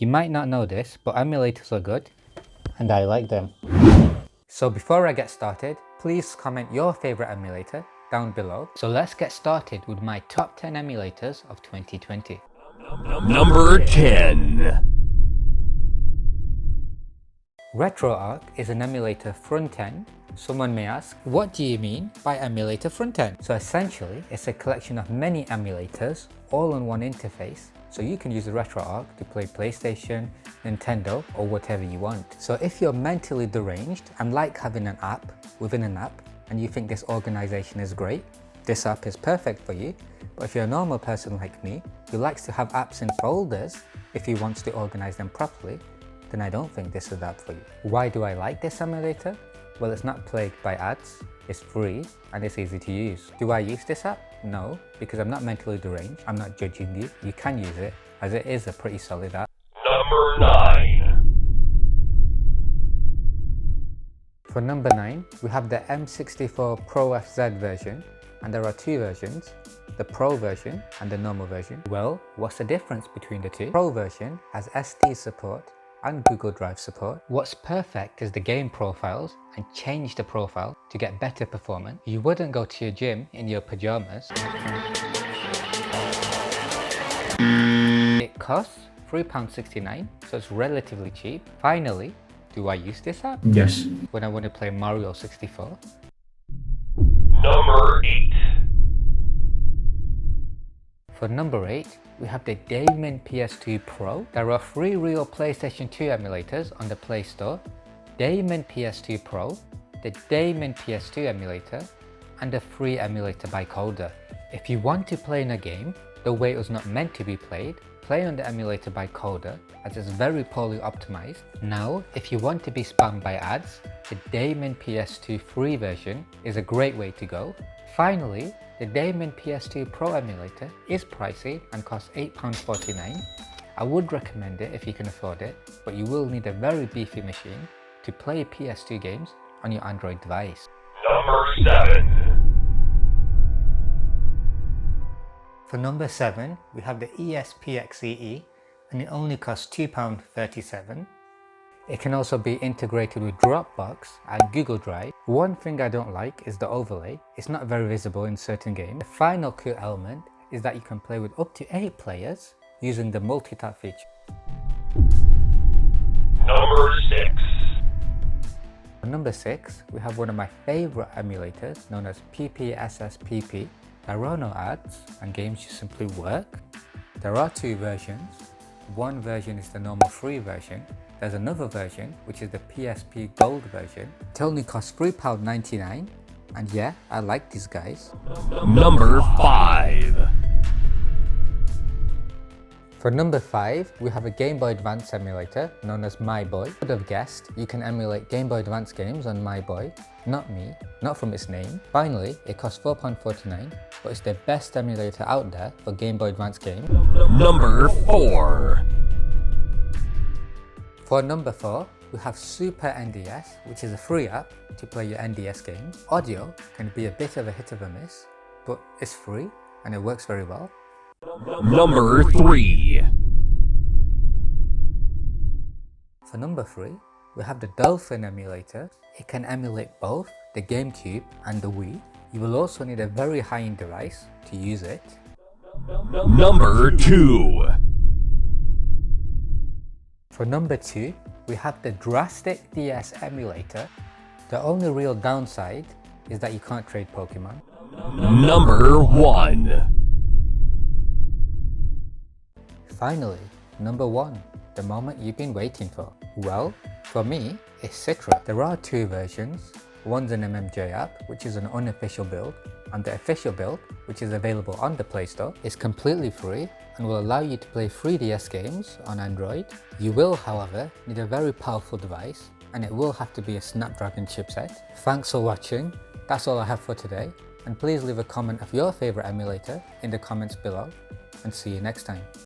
You might not know this, but emulators are good and I like them. So before I get started, please comment your favorite emulator down below. So let's get started with my top 10 emulators of 2020. Number 10. RetroArch is an emulator front-end. Someone may ask, what do you mean by emulator front-end? So essentially, it's a collection of many emulators all on one interface. So you can use the RetroArch to play PlayStation, Nintendo, or whatever you want. So if you're mentally deranged and like having an app within an app, and you think this organization is great, this app is perfect for you. But if you're a normal person like me, who likes to have apps in folders if he wants to organize them properly, then I don't think this is the app for you. Why do I like this emulator? Well, it's not plagued by ads, it's free, and it's easy to use. Do I use this app? No, because I'm not mentally deranged. I'm not judging you. You can use it, as it is a pretty solid app. Number 9. For number 9, we have the M64 Pro FZ version, and there are two versions, the Pro version and the normal version. Well, what's the difference between the two? Pro version has SD support and Google Drive support. What's perfect is the game profiles and change the profile to get better performance. You wouldn't go to your gym in your pajamas. It costs £3.69, so it's relatively cheap. Finally, do I use this app? Yes. When I want to play Mario 64. Number 8. For number 8, we have the Damon Ps2 Pro. There are 3 real PlayStation 2 emulators on the Play Store: Damon Ps2 Pro, the Damon Ps2 emulator, and a free emulator by Coder. If you want to play in a game the way it was not meant to be played, play on the emulator by Coder, as it's very poorly optimized. Now, if you want to be spammed by ads, the Damon Ps2 free version is a great way to go. Finally, the Damon Ps2 Pro emulator is pricey and costs £8.49. I would recommend it if you can afford it, but you will need a very beefy machine to play PS2 games on your Android device. Number 7. For number 7, we have the epsxe, and it only costs £2.37. It can also be integrated with Dropbox and Google Drive. One thing I don't like is the overlay. It's not very visible in certain games. The final cool element is that you can play with up to 8 players using the multi-tap feature. Number 6. For number 6, we have one of my favorite emulators known as PPSSPP. There are no ads and games just simply work. There are 2 versions. One version is the normal free version. There's another version, which is the PSP Gold version. It only costs £3.99, and yeah, I like these guys. Number 5. For number 5, we have a Game Boy Advance emulator known as MyBoy. You would have guessed you can emulate Game Boy Advance games on MyBoy. Not me, not from its name. Finally, it costs £4.49, but it's the best emulator out there for Game Boy Advance games. Number 4. For number 4, we have SuperNDS, which is a free app to play your NDS games. Audio can be a bit of a hit or a miss, but it's free and it works very well. Number 3. For number 3, we have the Dolphin emulator. It can emulate both the Gamecube and the Wii. You will also need a very high-end device to use it. Number 2. For number 2, we have the Drastic DS emulator. The only real downside is that you can't trade Pokemon. Number 1. Finally, number 1, the moment you've been waiting for. Well, for me, it's Citra. There are 2 versions. One's an MMJ app, which is an unofficial build, and the official build, which is available on the Play Store, is completely free and will allow you to play 3DS games on Android. You will, however, need a very powerful device, and it will have to be a Snapdragon chipset. Thanks for watching. That's all I have for today, and please leave a comment of your favorite emulator in the comments below, and see you next time.